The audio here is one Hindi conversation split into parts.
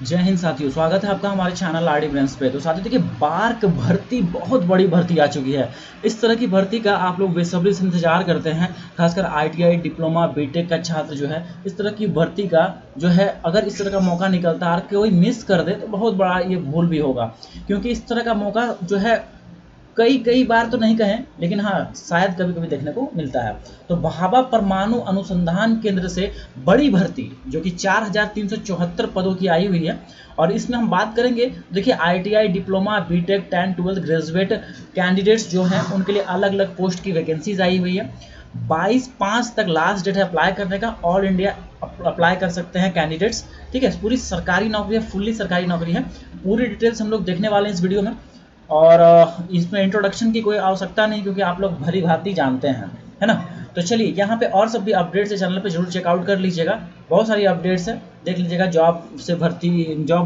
जय हिंद साथियों, स्वागत है आपका हमारे चैनल आरडी ब्रेंस पे। तो साथियों देखिए, बार्क भर्ती बहुत बड़ी भर्ती आ चुकी है। इस तरह की भर्ती का आप लोग बेसब्री से इंतजार करते हैं, खासकर आईटीआई, डिप्लोमा, बीटेक का छात्र जो है इस तरह की भर्ती का जो है, अगर इस तरह का मौका निकलता है और कोई मिस कर दे तो बहुत बड़ा ये भूल भी होगा। क्योंकि इस तरह का मौका जो है कई कई बार तो नहीं कहें, लेकिन हाँ शायद कभी कभी देखने को मिलता है। तो भाभा परमाणु अनुसंधान केंद्र से बड़ी भर्ती जो कि 4374 पदों की आई हुई है, और इसमें हम बात करेंगे। देखिए, ITI, diploma, BTech, 10, 12 graduate candidates जो हैं उनके लिए अलग अलग पोस्ट की वैकेंसीज आई हुई है। 22/5 तक लास्ट डेट है अप्लाई करने का। ऑल इंडिया अप्लाई कर सकते हैं कैंडिडेट्स। ठीक है, पूरी सरकारी नौकरी है, फुल्ली सरकारी नौकरी है। पूरी डिटेल्स हम लोग देखने वाले हैं इस वीडियो में, और इसमें इंट्रोडक्शन की कोई आवश्यकता नहीं, क्योंकि आप लोग भली भांति जानते हैं, है ना। तो चलिए, यहाँ पे और सब भी अपडेट्स है चैनल पे, जरूर चेकआउट कर लीजिएगा। बहुत सारी अपडेट्स है, देख लीजिएगा। जॉब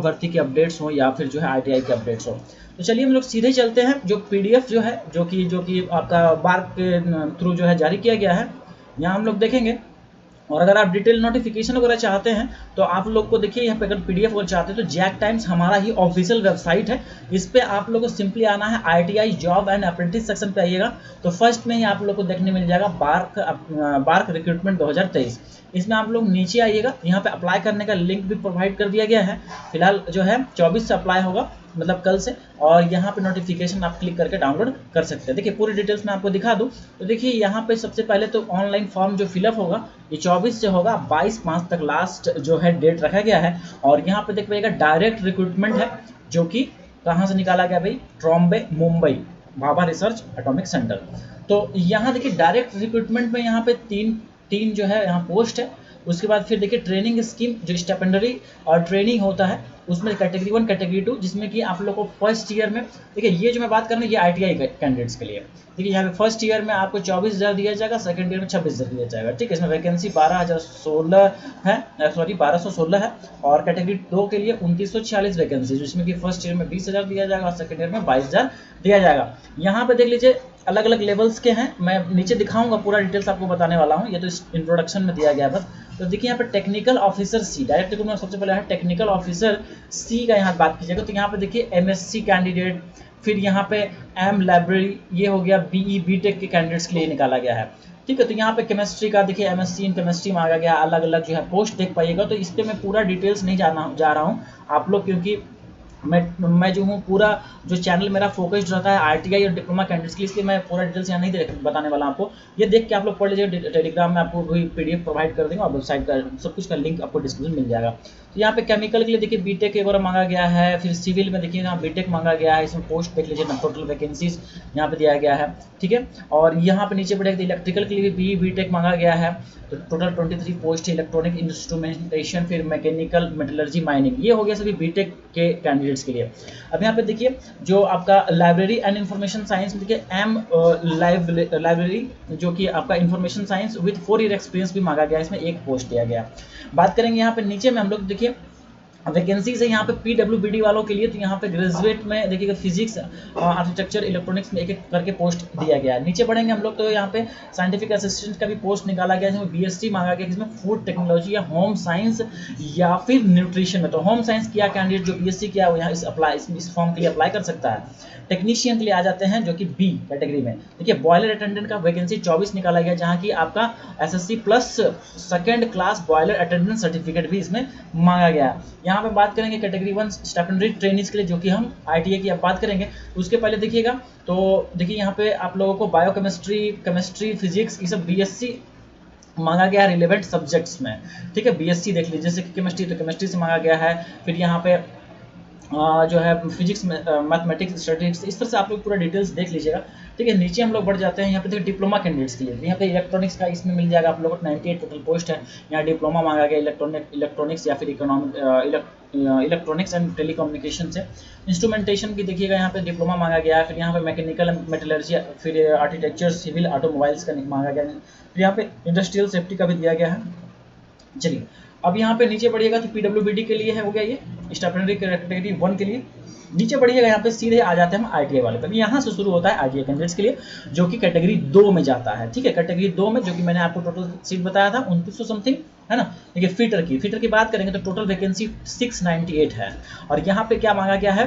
भर्ती के अपडेट्स हो या फिर जो है आईटीआई के अपडेट्स हो। तो चलिए हम लोग सीधे चलते हैं। जो पीडीएफ जो है, जो कि आपका बार्क के थ्रू जो है जारी किया गया है, यहाँ हम लोग देखेंगे। और अगर आप डिटेल नोटिफिकेशन वगैरह चाहते हैं तो आप लोग को देखिए, यहाँ पे अगर पीडीएफ वगैरह चाहते हैं तो जैक टाइम्स हमारा ही ऑफिशियल वेबसाइट है। इस पे आप लोग को सिंपली आना है, ITI job and apprentice section पे आइएगा तो फर्स्ट में ही आप लोग को देखने मिल जाएगा बार्क रिक्रूटमेंट 2023। इसमें आप लोग नीचे आइएगा, यहाँ पे अप्लाई करने का लिंक भी प्रोवाइड कर दिया गया है। फिलहाल जो है 24 से अप्लाई होगा, मतलब कल से। और यहाँ पे नोटिफिकेशन आप क्लिक करके डाउनलोड कर सकते हैं। देखिए, पूरी डिटेल्स मैं आपको दिखा दूँ तो देखिए, यहाँ पे सबसे पहले तो ऑनलाइन फॉर्म जो फिलअप होगा ये 24 से होगा। 22/5 तक लास्ट जो है डेट रखा गया है। और यहाँ पे देख पाइएगा डायरेक्ट रिक्रूटमेंट है, जो कि कहाँ से निकाला गया भाई, Trombay Mumbai, Bhabha research atomic centre. तो यहाँ देखिए डायरेक्ट रिक्रूटमेंट में यहाँ पे तीन जो है यहाँ पोस्ट है। उसके बाद फिर देखिए ट्रेनिंग स्कीम, जो स्टेपेंडरी और ट्रेनिंग होता है उसमें कैटेगरी 1, कैटेगरी 2, जिसमें कि आप लोग को फर्स्ट ईयर में, देखिए ये जो मैं बात कर रहा हूँ ये आईटीआई कैंडिडेट्स के लिए। देखिए, यहाँ पे फर्स्ट ईयर में आपको 24,000 दिया जाएगा, सेकंड ईयर में 26,000 दिया जाएगा। ठीक है, इसमें वैकेंसी 12,016 है, सॉरी 1216 है। और कैटेगरी 2 के लिए 2946 वैकेंसी, जिसमें कि फर्स्ट ईयर में 20,000 दिया जाएगा और सेकंड ईयर में 22,000 दिया जाएगा। यहाँ पे देख लीजिए अलग अलग लेवल्स के हैं, मैं नीचे दिखाऊंगा, पूरा डिटेल्स आपको बताने वाला हूँ, ये तो इंट्रोडक्शन में दिया गया बस। तो देखिए यहाँ पे technical officer C, direct recruitment सबसे पहले है टेक्निकल ऑफिसर सी का यहाँ बात कीजिएगा तो यहाँ पे देखिए एमएससी कैंडिडेट, फिर यहाँ पे एम लाइब्रेरी, ये हो गया बीई बीटेक के कैंडिडेट्स के लिए निकाला गया है। ठीक है, तो यहाँ पे केमिस्ट्री का देखिए एमएससी इन केमिस्ट्री मांगा गया, अलग अलग जो है पोस्ट देख पाइएगा। तो इस पर मैं पूरा डिटेल्स नहीं जा रहा हूँ आप लोग, क्योंकि मैं जो हूँ पूरा जो चैनल मेरा फोकस्ड रहता है आईटीआई और डिप्लोमा कैंडिडेट्स के लिए, इसलिए मैं पूरा डिटेल्स यहाँ नहीं बताने वाला आपको। ये देख के आप लोग पढ़ लीजिए, टेलीग्राम में आपको वही पीडीएफ प्रोवाइड कर देंगे और वेबसाइट का सब कुछ का लिंक आपको डिस्क्रिप्शन मिल जाएगा। तो यहाँ पे केमिकल के लिए देखिए बीटेक एक बार मांगा गया है, फिर सिविल में देखिए यहाँ बीटेक मांगा गया है। इसमें पोस्ट देख लीजिए ना, टोटल वैकेंसीज यहाँ पे दिया गया है। ठीक है, और यहाँ पे नीचे बढ़ेगा इलेक्ट्रिकल के लिए भी बीटेक मांगा गया है, तो टोटल 23 पोस्ट है। इलेक्ट्रॉनिक इंस्ट्रूमेंटेशन, फिर मैकेनिकल, मेटलर्जी, माइनिंग, ये हो गया सभी बीटेक के कैंडिडेट्स के लिए। अब यहाँ पे देखिए जो आपका लाइब्रेरी एंड इंफॉर्मेशन साइंस में देखिए एम लाइब्रेरी, जो कि आपका information science with 4 year experience भी मांगा गया है, इसमें एक पोस्ट दिया गया। बात करेंगे यहाँ पे नीचे में हम लोग देखिए वैकेंसीज है यहाँ पे पीडब्ल्यूबीडी वालों के लिए। तो यहाँ पे ग्रेजुएट में देखिएगा फिजिक्स, आर्किटेक्चर, इलेक्ट्रॉनिक्स में एक एक करके पोस्ट दिया गया है। नीचे बढ़ेंगे हम लोग तो यहाँ पे साइंटिफिक असिस्टेंट का भी पोस्ट निकाला गया है, जिसमें बीएससी मांगा गया, जिसमें फूड टेक्नोलॉजी या होम साइंस या फिर न्यूट्रिशन में। तो होम साइंस किया कैंडिडेट जो बीएससी किया वो यहाँ इस फॉर्म के लिए अप्लाई कर सकता है। टेक्नीशियन के लिए आ जाते हैं जो कि बी कैटेगरी में। देखिए बॉयलर अटेंडेंट का वैकेंसी 24 निकाला गया, जहाँ की आपका SSC plus second class boiler attendant certificate भी इसमें मांगा गया। यहाँ पे बात करेंगे कैटेगरी 1 स्टेपेंडरी ट्रेनिंग्स के लिए, जो कि हम आईटीआई की अब बात करेंगे। उसके पहले देखिएगा तो देखिए यहाँ पे आप लोगों को बायोकेमिस्ट्री, फिजिक्स, ये सब बीएससी मांगा गया है रिलेवेंट सब्जेक्ट्स में। ठीक है, बीएससी देख लीजिए, जैसे केमिस्ट्री तो केमिस्ट्री से मांगा गया है। फिर यहाँ पे जो है फिजिक्स में, मैथमेटिक्स, स्टैटिस्टिक्स, इस तरह से आप लोग पूरा डिटेल्स देख लीजिएगा। ठीक है, नीचे हम लोग बढ़ जाते हैं। यहाँ पे देखिए डिप्लोमा कैंडिडेट्स के लिए, यहाँ पे इलेक्ट्रॉनिक्स का इसमें मिल जाएगा आप लोगों को 98 टोटल पोस्ट है। यहाँ डिप्लोमा मांगा गया इलेक्ट्रॉनिक्स या फिर इलेक्ट्रॉनिक्स एंड टेलीकम्युनिकेशन से। इंस्ट्रूमेंटेशन की देखिएगा यहाँ पे डिप्लोमा मांगा गया है। फिर यहाँ पे मैकेनिकल एंड मेटलर्जी, फिर आर्किटेक्चर, सिविल, ऑटोमोबाइल्स का मांगा गया है। फिर यहाँ पे इंडस्ट्रियल सेफ्टी का भी दिया गया है। चलिए अब यहाँ पे नीचे बढ़िएगा तो पीडब्ल्यूबीडी के लिए है, हो गया ये स्टेपेंडरी कैटेगरी 1 के लिए। नीचे बढ़िएगा यहाँ पे सीधे आ जाते हैं हम आईटीआई वाले पर। यहाँ से शुरू होता है आईटीआई कैंडिडेट्स के लिए, जो कि कैटेगरी 2 में जाता है। ठीक है, कैटेगरी 2 में जो कि मैंने आपको टोटल सीट बताया था 2900 समथिंग, है ना। देखिए फिटर की बात करेंगे तो टोटल वैकेंसी 698 है, और यहाँ पे क्या मांगा गया है,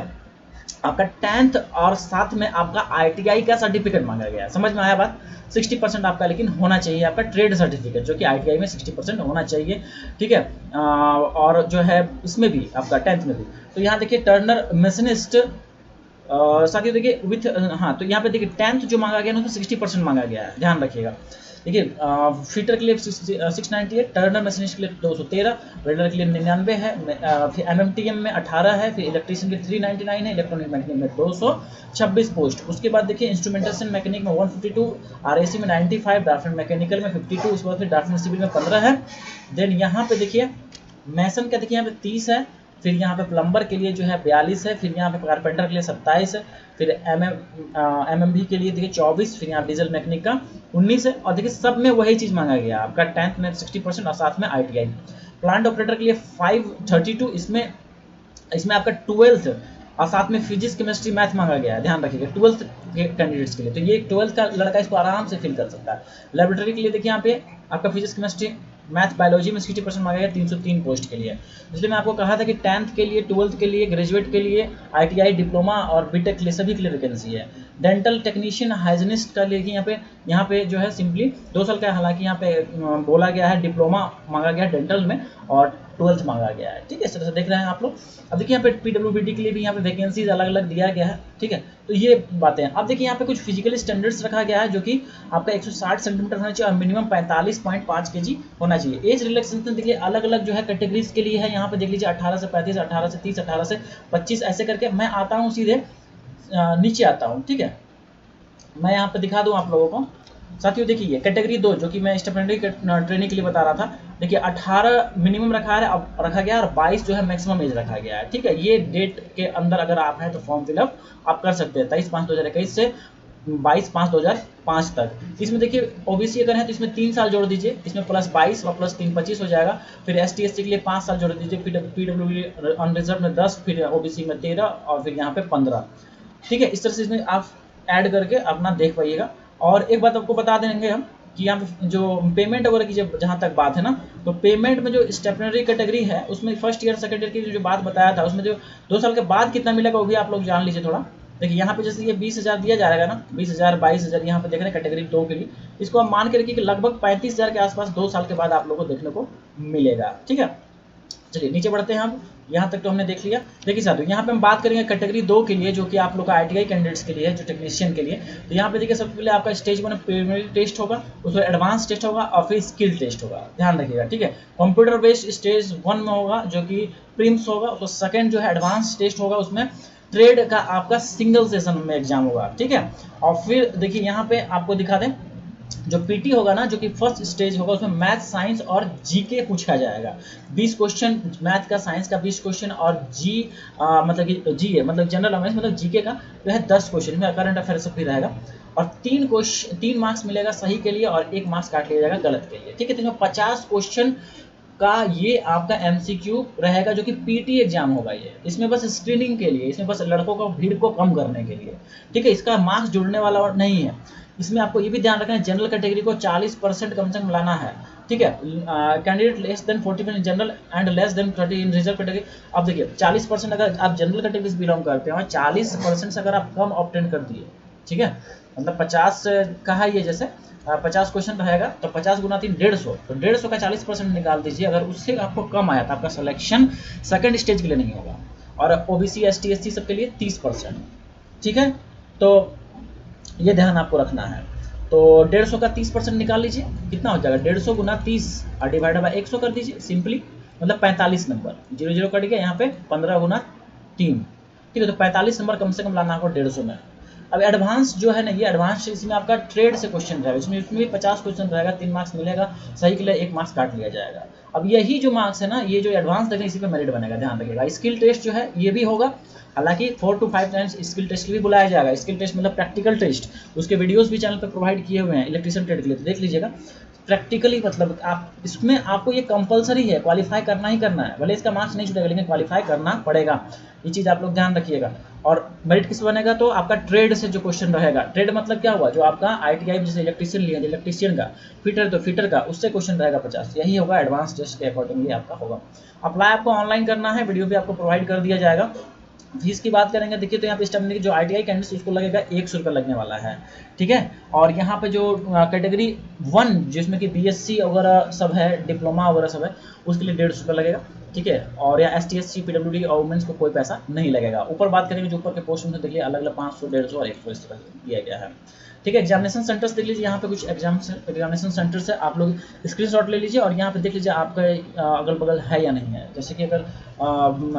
आपका 10th और साथ में आपका ITI का सर्टिफिकेट मांगा गया है। समझ में आया बात। 60% आपका लेकिन होना चाहिए आपका ट्रेड सर्टिफिकेट, जो कि ITI में 60% होना चाहिए, ठीक है। और जो है इसमें भी आपका 10th में भी, तो यहाँ देखिए टर्नर मशीनिस्ट, साथियों देखिए विथ, हाँ तो यहाँ पे देखिए 10th जो मांगा गया ना, तो 60% मांगा गया है, ध्यान रखिएगा। देखिए फिटर के लिए 698, टर्नर मशीनिस्ट के लिए 213, वेल्डर के लिए 99 है, फिर MMTM में 18 है, फिर इलेक्ट्रीशियन के 399 है, इलेक्ट्रॉनिक मैकेनिक में 226 पोस्ट। उसके बाद देखिए इंस्ट्रूमेंटेशन मैकेनिक में 152, RAC में 95, ड्राफ्टमैन मैकेनिकल में 52, उसके बाद फिर ड्राफ्टमैन सिविल में 15 है। देन यहाँ पे देखिए मैसन का देखिए यहाँ पे 30 है, फिर यहाँ पे प्लम्बर के लिए जो है 42 है, फिर यहाँ पे कारपेंटर के लिए 27 है, फिर MMB के लिए देखिए 24, फिर यहाँ डीजल मैकेनिक का 19 है। और देखिए सब में वही चीज़ मांगा गया आपका 10th में 60% और साथ में ITI। प्लांट ऑपरेटर के लिए 532, इसमें आपका 12th और साथ में फिजिक्स केमिस्ट्री मैथ मांगा गया है, ध्यान रखिएगा 12th के कैंडिडेट्स के लिए, तो ये 12th का लड़का इसको आराम से फिल कर सकता है। लेबोरेटरी के लिए देखिए यहाँ पे आपका फिजिक्स केमिस्ट्री मैथ बायोलॉजी में 60% मांगा गया 303 पोस्ट के लिए। इसलिए मैं आपको कहा था कि 10th के लिए, 12th के लिए, ग्रेजुएट के लिए, ITI डिप्लोमा और बीटेक के लिए सभी के लिए वैकेंसी है। डेंटल टेक्नीशियन हाइजीनिस्ट का लिए यहाँ पे जो है सिंपली 2 साल का, हालांकि यहाँ पे बोला गया है डिप्लोमा मांगा गया है डेंटल में और 12th मांगा गया है, ठीक है। इस तरह से देख रहे हैं आप लोग। अब देखिए यहाँ पे PWBD के लिए भी यहाँ पे वैकेंसीज अलग अलग दिया गया है, ठीक है। तो ये बातें हैं। अब देखिए यहाँ पे कुछ फिजिकल स्टैंडर्ड्स रखा गया है, जो कि आपका 160 सेंटीमीटर होना चाहिए और मिनिमम 45.5 kg होना चाहिए। एज रिलैक्सेशन देखिए अलग अलग जो है कैटेगरीज के लिए है, यहाँ पे देख लीजिए 18 से 35, 18 से 30, 18 से 25, ऐसे करके मैं आता हूँ सीधे नीचे आता हूँ, ठीक है। मैं यहाँ पे दिखा दूँ आप लोगों को। साथियों देखिए कैटेगरी 2 जो कि मैं स्टेपनरी ट्रेनिंग के लिए बता रहा था, देखिए 18 मिनिमम रखा है, अब रखा गया और 22 जो है मैक्सिमम एज रखा गया है, ठीक है। ये डेट के अंदर अगर आप हैं तो फॉर्म फिलअप आप कर सकते हैं 23/5/2021 से 22/5/2005 तक। इसमें देखिए OBC अगर है तो इसमें 3 साल जोड़ दीजिए, इसमें +22 और +3 25 हो जाएगा। फिर ST SC के लिए 5 साल जोड़ दीजिए, PWD अनरिजर्व में 10, फिर OBC में 13 और फिर यहाँ पे 15, ठीक है। इस तरह से इसमें आप ऐड करके अपना देख पाइएगा। और एक बात आपको बता देंगे हम कि यहाँ पे जो पेमेंट वगैरह की जहाँ तक बात है ना, तो पेमेंट में जो स्टेपनरी कैटेगरी है उसमें फर्स्ट ईयर सेकेंड ईयर की जो बात बताया था, उसमें जो 2 साल के बाद कितना मिलेगा वो भी आप लोग जान लीजिए थोड़ा। देखिए यहाँ पे जैसे ये 20,000 दिया जाएगा ना, 20,000 22,000 यहाँ पे देख रहे हैं कैटेगरी 2 के लिए, इसको आप मान के रखिए कि लगभग 35,000 के आसपास 2 साल के बाद आप लोगों को देखने को मिलेगा, ठीक है। चलिए नीचे बढ़ते हैं हम, यहाँ तक तो हमने देख लिया। देखिए साथियों यहाँ पे हम बात करेंगे कैटेगरी 2 के लिए, जो कि आप लोग का ITI कैंडिडेट्स के लिए है, जो टेक्नीशियन के लिए। तो यहाँ पे देखिए सबसे पहले आपका स्टेज 1 प्रीलिमिनरी टेस्ट होगा, उसमें एडवांस टेस्ट होगा और फिर स्किल टेस्ट होगा, ध्यान रखिएगा, ठीक है। कंप्यूटर बेस्ड स्टेज 1 में होगा जो कि प्रीम्स होगा, उसको सेकंड जो है एडवांस टेस्ट होगा, उसमें ट्रेड का आपका सिंगल सेशन में एग्जाम होगा, ठीक है। और फिर देखिए यहाँ पे आपको दिखा दें जो PT होगा ना, जो कि फर्स्ट स्टेज होगा, उसमें मैथ साइंस और GK पूछा जाएगा। 20 क्वेश्चन मैथ का, साइंस का 20 क्वेश्चन और मतलब कि GA मतलब जनरल अवेयरनेस मतलब GK का जो है 10 क्वेश्चन में करंट अफेयर्स भी रहेगा। और 3 मार्क्स मिलेगा सही के लिए और 1 मार्क्स काट लिया जाएगा गलत के लिए, ठीक है। तो इसमें 50 क्वेश्चन का ये आपका MCQ रहेगा, जो कि PT एग्जाम होगा ये। इसमें बस स्क्रीनिंग के लिए, इसमें बस लड़कों को भीड़ को कम करने के लिए, ठीक है। इसका मार्क्स जुड़ने वाला और नहीं है। इसमें आपको ये भी ध्यान रखना है जनरल कैटेगरी को 40% कम से कम लाना है, ठीक है। Candidate less than 40% in general and less than 30 in reserve category. अब देखिए 40% अगर आप जनरल कैटेगरी से बिलोंग करते हैं और 40% से अगर आप कम ऑब्टेन कर दिए, ठीक है, मतलब 50 का है ये, जैसे 50 क्वेश्चन रहेगा तो 50 गुना 3 150, तो 150 का 40% निकाल दीजिए। अगर उससे आपको कम आया तो आपका सिलेक्शन सेकंड स्टेज के लिए नहीं होगा। और OBC ST SC सबके लिए 30%, ठीक है। तो ये ध्यान आपको रखना है। तो 150 का 30% निकाल लीजिए, कितना हो जाएगा 150 गुना 30 और डिवाइडेड बाय 100 कर दीजिए सिंपली, मतलब 45 नंबर, 0 कट गया यहाँ पे 15 गुना 3, ठीक है। तो 45 नंबर कम से कम लाना आपको 150 में। अब एडवांस जो है ना, ये एडवांस इसमें आपका ट्रेड से क्वेश्चन रहेगा, इसमें भी 50 क्वेश्चन रहेगा, 3 मार्क्स मिलेगा सही के लिए, 1 मार्क्स काट लिया जाएगा। अब यही जो मार्क्स है ना, ये जो एडवांस देखें इसी पे मेरिट बनेगा, ध्यान रखिएगा। स्किल टेस्ट जो है ये भी होगा, हालांकि 4 to 5 टाइम्स स्किल टेस्ट भी बुलाया जाएगा। स्किल टेस्ट मतलब प्रैक्टिकल टेस्ट, उसके वीडियोस भी चैनल पर प्रोवाइड किए हुए हैं इलेक्ट्रिशियन ट्रेड के लिए, तो देख लीजिएगा। प्रैक्टिकली मतलब आप इसमें आपको ये कंपलसरी है, क्वालिफाई करना ही करना है, भले इसका मार्क्स नहीं छूटेगा लेकिन क्वालिफाई करना पड़ेगा, ये चीज़ आप लोग ध्यान रखिएगा। और मेरिट किस बनेगा, तो आपका ट्रेड से जो क्वेश्चन रहेगा, ट्रेड मतलब क्या हुआ, जो आपका ITI जैसे इलेक्ट्रीशियन लिया, इलेक्ट्रीशियन का, फिटर तो फिटर का, उससे क्वेश्चन रहेगा 50, यही होगा एडवांस टेस्ट के अकॉर्डिंगली आपका होगा। अप्लाई आपको ऑनलाइन करना है, वीडियो भी आपको प्रोवाइड कर दिया जाएगा। फीस की बात करेंगे, देखिए तो यहाँ पे स्टेमिना जो ITI कैंडिडेट्स उसको लगेगा 100 रुपये लगने वाला है, ठीक है। और यहाँ पे जो कैटेगरी 1 जिसमें कि BSc वगैरह सब है, डिप्लोमा वगैरह सब है, उसके लिए 150 रुपये लगेगा, ठीक है। और या ST SC PWD और वुमेंस को कोई पैसा नहीं लगेगा। ऊपर बात करेंगे जो ऊपर के पोस्ट में देखिए अलग अलग 500, 150 और 100 इस तरह दिया गया है, ठीक है। एग्जामिनेशन सेंटर्स देख लीजिए, यहाँ पे कुछ एग्जामिनेशन सेंटर्स है, आप लोग स्क्रीनशॉट ले लीजिए और यहाँ पे देख लीजिए आपका अगल बगल है या नहीं है। जैसे कि अगर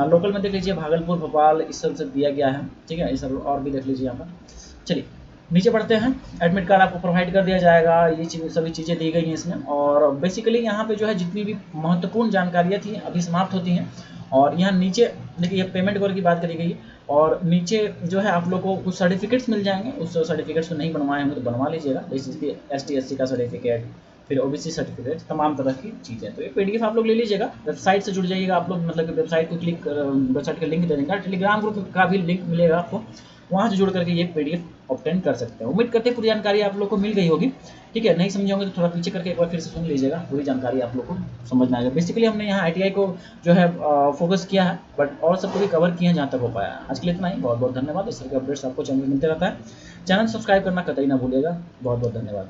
लोकल में देख लीजिए भागलपुर, भोपाल, इस सब से दिया गया है, ठीक है। इस सब और भी देख लीजिए यहाँ पर। चलिए नीचे बढ़ते हैं। एडमिट कार्ड आपको प्रोवाइड कर दिया जाएगा, ये सभी चीज़ें दी गई हैं इसमें। और बेसिकली यहाँ पे जो है जितनी भी महत्वपूर्ण जानकारियाँ थी अभी समाप्त होती हैं। और यहाँ नीचे देखिए पेमेंट वगैरह की बात करी गई है, और नीचे जो है आप लोगों को कुछ सर्टिफिकेट्स मिल जाएंगे, उस सर्टिफिकेट्स को नहीं बनवाए होंगे तो बनवा लीजिएगा, जैसे कि ST SC का सर्टिफिकेट, फिर OBC सर्टिफिकेट, तमाम तरह की चीज़ें। तो ये PDF आप लोग ले लीजिएगा, वेबसाइट से जुड़ जाइएगा आप लोग, मतलब कि वेबसाइट को क्लिक, वेबसाइट का लिंक दे देंगे, टेलीग्राम ग्रुप का भी लिंक मिलेगा आपको, वहाँ से जुड़ करके ये PDF ऑब्टेन कर सकते हैं। उम्मीद करते हैं पूरी जानकारी आप लोग को मिल गई होगी, ठीक है। नहीं समझे होंगे तो थोड़ा पीछे करके एक बार फिर से सुन लीजिएगा, पूरी जानकारी आप लोग को समझ में आएगा। बेसिकली हमने यहाँ ITI को जो है फोकस किया है, बट और सब को भी कवर किए हैं जहाँ तक हो पाया। आज के लिए इतना ही, बहुत बहुत धन्यवाद। इस तरह के अपडेट्स आपको चैनल में मिलते रहता है, चैनल सब्सक्राइब करना कतई ना भूलिएगा। बहुत बहुत धन्यवाद।